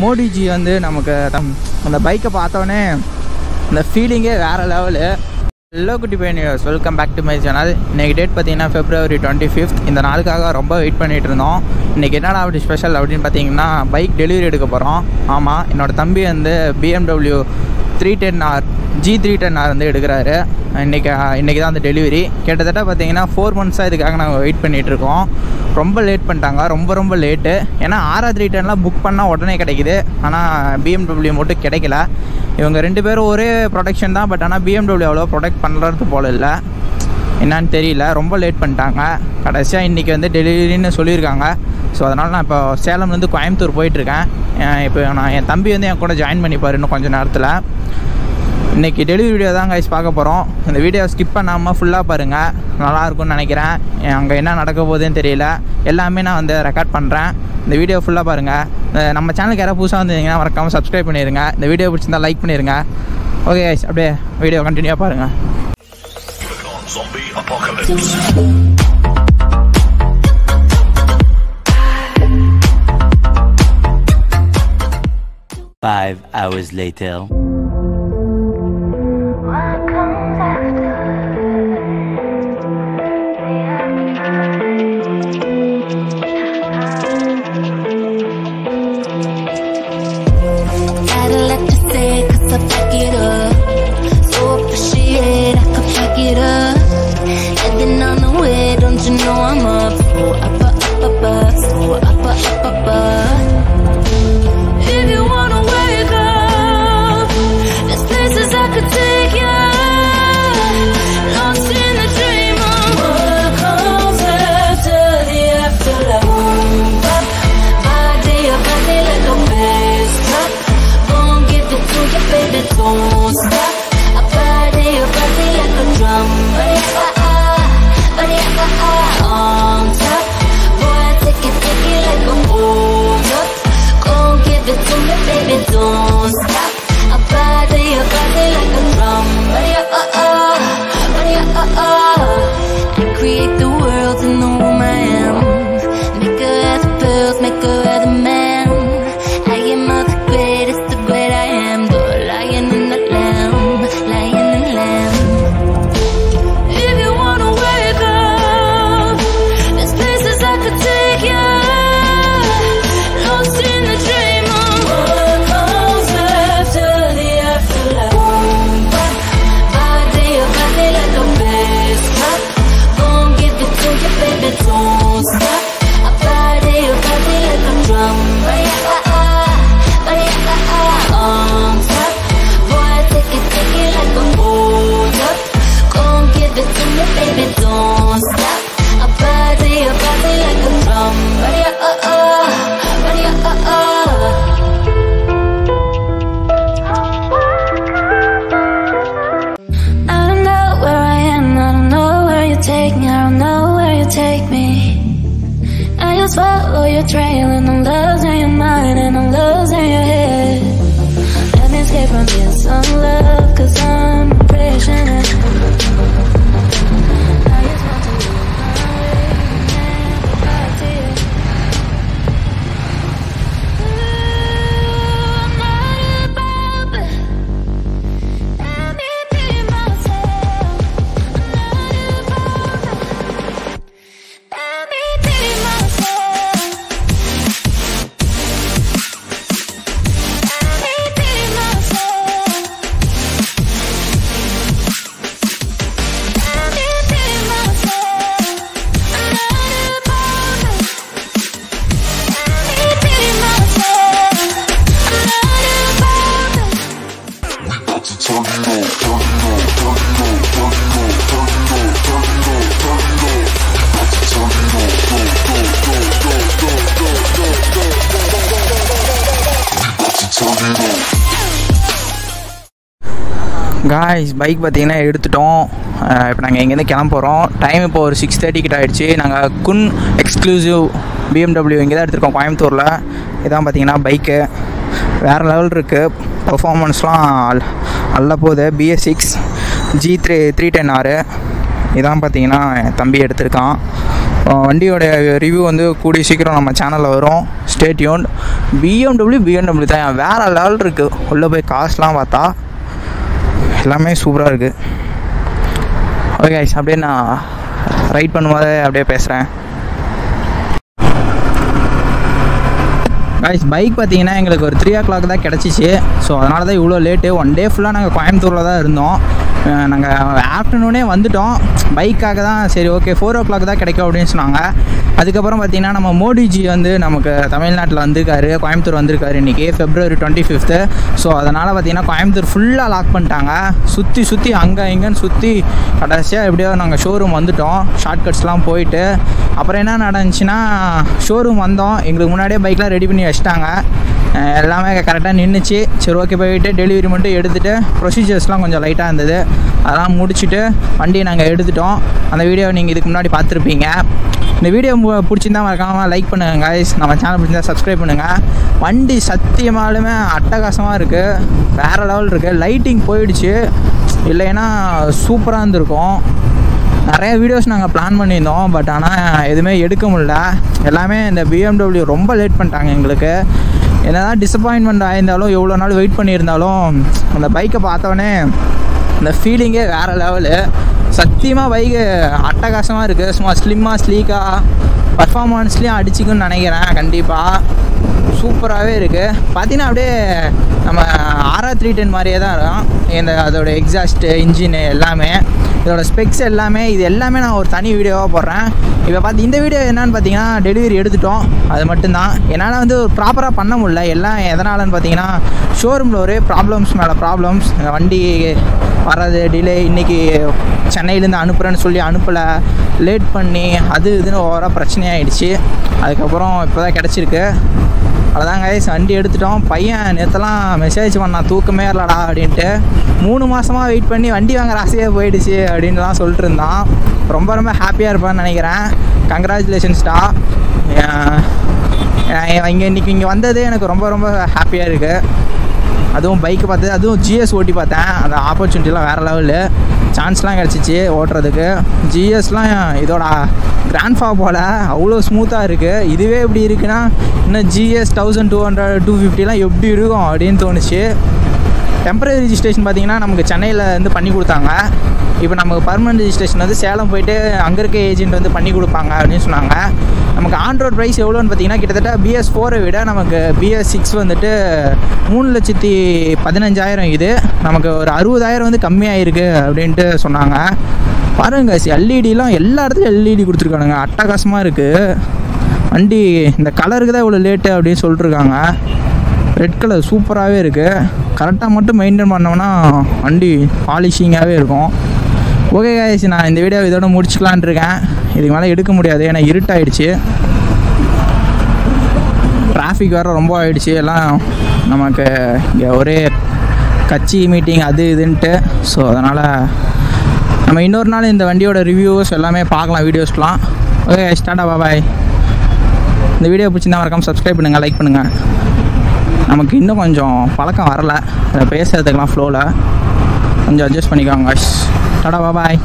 மோடிஜி வந்து நமக்கு அந்த பைக்கை பார்த்தோன்னே அந்த ஃபீலிங்கே வேறு லெவலு. ஹலோ குட்டி பையன்ஸ், welcome back to my channel. இன்றைக்கி டேட் பார்த்தீங்கன்னா February 25th. இந்த நாளுக்காக ரொம்ப வெயிட் பண்ணிகிட்டு இருந்தோம். இன்றைக்கி என்னடா அப்படி ஸ்பெஷல் அப்படின்னு பார்த்தீங்கன்னா பைக் டெலிவரி எடுக்க போகிறோம். ஆமாம், என்னோடய தம்பி வந்து BMW 310R G310R வந்து எடுக்கிறாரு. இன்றைக்கி தான் அந்த டெலிவரி. கிட்டத்தட்ட பார்த்தீங்கன்னா 4 months இதுக்காக நாங்கள் வெயிட் பண்ணிகிட்ருக்கோம். ரொம்ப லேட் பண்ணிட்டாங்க, ரொம்ப லேட்டு. ஏன்னா RR 310லாம் புக் பண்ணால் உடனே கிடைக்கிது, ஆனால் BMW மட்டும் கிடைக்கல. இவங்க 2 பேரும் ஒரே ப்ரொடக்ஷன் தான், பட் ஆனால் BMW அவ்வளோ ப்ரொடக்ட் பண்ணுறது போல் இல்லை, என்னான்னு தெரியல. ரொம்ப லேட் பண்ணிட்டாங்க. கடைசியாக இன்றைக்கி வந்து டெலிவரின்னு சொல்லியிருக்காங்க. ஸோ அதனால் நான் இப்போ சேலம்லேருந்து கோயம்புத்தூர் போயிட்டுருக்கேன். இப்போ நான் என் தம்பி வந்து என் கூட ஜாயின் பண்ணிப்பார் இன்னும் கொஞ்சம் நேரத்தில். இன்றைக்கி டெலிவரி வீடியோ தான் கைஸ் பார்க்க போகிறோம். இந்த வீடியோ ஸ்கிப் பண்ணாமல் ஃபுல்லாக பாருங்கள், நல்லாயிருக்கும்னு நினைக்கிறேன். அங்கே என்ன நடக்க போகுதுன்னு தெரியல, எல்லாமே நான் வந்து ரெக்கார்ட் பண்ணுறேன். இந்த வீடியோ ஃபுல்லாக பாருங்கள். நம்ம சேனலுக்கு யாராவது புதுசாக வந்திருந்தீங்கன்னா மறக்காமல் சப்ஸ்கிரைப் பண்ணிடுங்க. இந்த வீடியோ பிடிச்சிருந்தா லைக் பண்ணிடுங்க. ஓகே கைஸ், அப்படியே வீடியோ கண்டினியூவாக பாருங்கள். 5 hours later. Follow your trail and I'm losing your mind and I'm losing your head. Let me escape from this love, cause I'm a prisoner. I just want to live my way and never back to you. I'm not above it. Let me be myself. I'm not above it. Let me be myself. Guys, bike பார்த்தீங்கன்னா எடுத்துட்டோம். இப்போ நாங்கள் இங்கேருந்து கிளம்ப போகிறோம். Time இப்போ ஒரு 6:30 கிட்ட ஆகிடுச்சு. நாங்கள் குன் எக்ஸ்க்ளூசிவ் BMW இங்கே தான் எடுத்துருக்கோம் கோயம்புத்தூரில். இதான் பார்த்தீங்கன்னா பைக்கு வேறு லெவல் இருக்குது. பர்ஃபார்மன்ஸ்லாம் நல்லா போகுது. BS6 G310R இதான் பார்த்தீங்கன்னா என் தம்பி எடுத்திருக்கான். வண்டியோட ரிவ்யூ வந்து கூடிய சீக்கிரம் நம்ம சேனலில் வரும். Stay tuned. BMW தான் வேறு லெவல் இருக்குது. உள்ளே போய் காசுலாம் பார்த்தா எல்லாமே சூப்பராக இருக்குது. ஓகே அப்படியே நான் ரைட் பண்ணும்போது அப்படியே பேசுகிறேன். கைஸ் பைக் பார்த்தீங்கன்னா எங்களுக்கு ஒரு 3 o'clock தான் கிடச்சிச்சு. ஸோ அதனால தான் இவ்வளோ லேட்டு. 1 day ஃபுல்லாக நாங்கள் கோயம்புத்தூரில் தான் இருந்தோம். நாங்கள் ஆஃப்டர்நூனே வந்துட்டோம் பைக்காக தான். சரி ஓகே 4 o'clock தான் கிடைக்கும் அப்படின்னு சொன்னாங்க. அதுக்கப்புறம் பார்த்திங்கன்னா நம்ம மோடிஜி வந்து நமக்கு தமிழ்நாட்டில் வந்திருக்காரு, கோயம்புத்தூர் வந்திருக்காரு இன்றைக்கி February 25th. ஸோ அதனால் பார்த்திங்கன்னா கோயம்புத்தூர் ஃபுல்லாக லாக் பண்ணிட்டாங்க. சுற்றி அங்கே இங்கேன்னு சுற்றி கடைசியாக எப்படியோ நாங்கள் ஷோரூம் வந்துட்டோம். ஷார்ட்கட்ஸ்லாம் போயிட்டு அப்புறம் என்ன நடந்துச்சுன்னா ஷோரூம் வந்தோம். எங்களுக்கு முன்னாடியே பைக்லாம் ரெடி பண்ணி வச்சிட்டாங்க. எல்லாமே கரெக்டாக நின்றுச்சு. சரி ஓகே போயிட்டு டெலிவரி மட்டும் எடுத்துகிட்டு ப்ரொசீஜர்ஸ்லாம் கொஞ்சம் லைட்டாக இருந்தது, அதெல்லாம் முடிச்சுட்டு வண்டியை நாங்கள் எடுத்துட்டோம். அந்த வீடியோ நீங்கள் இதுக்கு முன்னாடி பார்த்துருப்பீங்க. இந்த வீடியோ பிடிச்சிருந்தா மறக்காமல் லைக் பண்ணுங்கள் கைஸ். நம்ம சேனல் பிடிச்சிருந்தா சப்ஸ்கிரைப் பண்ணுங்கள். வண்டி சத்தியமாலுமே அட்டகாசமாக இருக்குது, வேறு லெவல் இருக்குது. லைட்டிங் போயிடுச்சு, இல்லைன்னா சூப்பராக இருந்திருக்கும். நிறைய வீடியோஸ் நாங்கள் பிளான் பண்ணியிருந்தோம், பட் ஆனால் எதுவுமே எடுக்க முடியல. எல்லாமே இந்த BMW ரொம்ப லேட் பண்ணிட்டாங்க எங்களுக்கு. என்ன தான் டிசப்பாயின்மெண்ட் ஆயிருந்தாலும் எவ்வளோ நாள் வெயிட் பண்ணியிருந்தாலும் அந்த பைக்கை பார்த்தோன்னே அந்த ஃபீலிங்கே வேறு லெவலு. சத்தியமாக பைக்கு அட்டகாசமாக இருக்குது. சும்மா ஸ்லிம்மாக ஸ்லீக்காக பர்ஃபார்மன்ஸ்லேயும் அடிச்சுக்குன்னு நினைக்கிறேன். கண்டிப்பாக சூப்பராகவே இருக்குது. பார்த்தீங்கன்னா அப்படியே நம்ம RR 310 மாதிரியே தான் இருக்கும். அதோட எக்ஸாஸ்ட்டு இன்ஜினு எல்லாமே, இதோட ஸ்பெக்ஸ் எல்லாமே, இது எல்லாமே நான் ஒரு தனி வீடியோவாக போடுறேன். இப்போ இந்த வீடியோ என்னன்னு பார்த்தீங்கன்னா டெலிவரி எடுத்துட்டோம், அது மட்டும்தான். என்னால் வந்து ப்ராப்பராக பண்ண முடியல. எல்லாம் எதனாலன்னு பார்த்தீங்கன்னா ஷோரூமில் ஒரே ப்ராப்ளம்ஸ் மேலே ப்ராப்ளம்ஸ். வண்டி வர்றது டிலே, இன்றைக்கி சென்னையிலேருந்து அனுப்புகிறேன்னு சொல்லி அனுப்பலை, லேட் பண்ணி அது இதுன்னு ஓவராக பிரச்சனையாகிடுச்சு. அதுக்கப்புறம் இப்போ தான் கிடச்சிருக்கு. அவ்வளோதான் கைஸ், வண்டி எடுத்துட்டோம். பையன் நேற்றுலாம் மெசேஜ் பண்ணான் தூக்கமே இல்லைடா அப்படின்ட்டு. 3 மாதமாக வெயிட் பண்ணி வண்டி வாங்குற ஆசையே போயிடுச்சு அப்படின்லாம் சொல்லிட்டு இருந்தான். ரொம்ப ரொம்ப ஹாப்பியாக இருப்பான்னு நினைக்கிறேன். கங்க்ராச்சுலேஷன்ஸ்டா. இன்றைக்கி இங்கே வந்தது எனக்கு ரொம்ப ரொம்ப ஹாப்பியாக இருக்குது. அதுவும் பைக்கு பார்த்தது, அதுவும் GS ஓட்டி பார்த்தேன். அந்த ஆப்பர்ச்சுனிட்டிலாம் வேறு லெவலு. சான்ஸ்லாம் கிடச்சிச்சு ஓட்டுறதுக்கு. GSலாம் இதோட கிராண்ட்ஃபா போல் அவ்வளோ ஸ்மூத்தாக இருக்குது. இதுவே எப்படி இருக்குன்னா இன்னும் GS 1200 250 எப்படி இருக்கும் அப்படின்னு தோணுச்சு. டெம்பரரி ரிஜிஸ்ட்ரேஷன் பார்த்திங்கன்னா நமக்கு சென்னையில் வந்து பண்ணி கொடுத்தாங்க. இப்போ நமக்கு பர்மனெண்ட் ரிஜிஸ்ட்ரேஷன் வந்து சேலம் போயிட்டு அங்கே இருக்க ஏஜென்ட் வந்து பண்ணி கொடுப்பாங்க அப்படின்னு சொன்னாங்க. நமக்கு ஆன் ரோட் ப்ரைஸ் எவ்வளோன்னு பார்த்தீங்கன்னா கிட்டத்தட்ட BS4 விட நமக்கு BS6 வந்துட்டு 3,15,000. இது நமக்கு ஒரு 60,000 வந்து கம்மியாகிருக்கு அப்படின்ட்டு சொன்னாங்க. பாருங்க எல்இடிலாம் எல்லா இடத்துலையும் LED கொடுத்துருக்கானுங்க, அட்டகாசமாக இருக்குது. வண்டி இந்த கலருக்கு தான் இவ்வளோ லேட்டு அப்படின்னு சொல்லிட்டுருக்காங்க. ரெட் கலர் சூப்பராகவே இருக்குது. கரெக்டாக மட்டும் மெயின்டைன் பண்ணோம்னா வண்டி பாலிஷிங்காகவே இருக்கும். ஓகே கைஸ், நான் இந்த வீடியோ இதோட முடிச்சுக்கலான் இருக்கேன். இதுக்கு மேலே எடுக்க முடியாது, ஏன்னா இருட்டாயிடுச்சு. டிராஃபிக் வேறு ரொம்ப ஆகிடுச்சு. எல்லாம் நமக்கு இங்கே ஒரே கட்சி மீட்டிங் அது இதுன்ட்டு. ஸோ அதனால் நம்ம இன்னொரு நாள் இந்த வண்டியோட ரிவ்யூஸ் எல்லாமே பார்க்கலாம், வீடியோஸ்லாம். ஓகே ஸ்டார்டா பாய். இந்த வீடியோ பிடிச்சிருந்தா மறக்காம சப்ஸ்கிரைப் பண்ணுங்கள், லைக் பண்ணுங்கள். நமக்கு இன்னும் கொஞ்சம் பழக்கம் வரலை, அதை பேசுகிறதுக்கெலாம் ஃப்ளோவில் கொஞ்சம் அட்ஜஸ்ட் பண்ணிக்கோங்க. டாடா பாய்.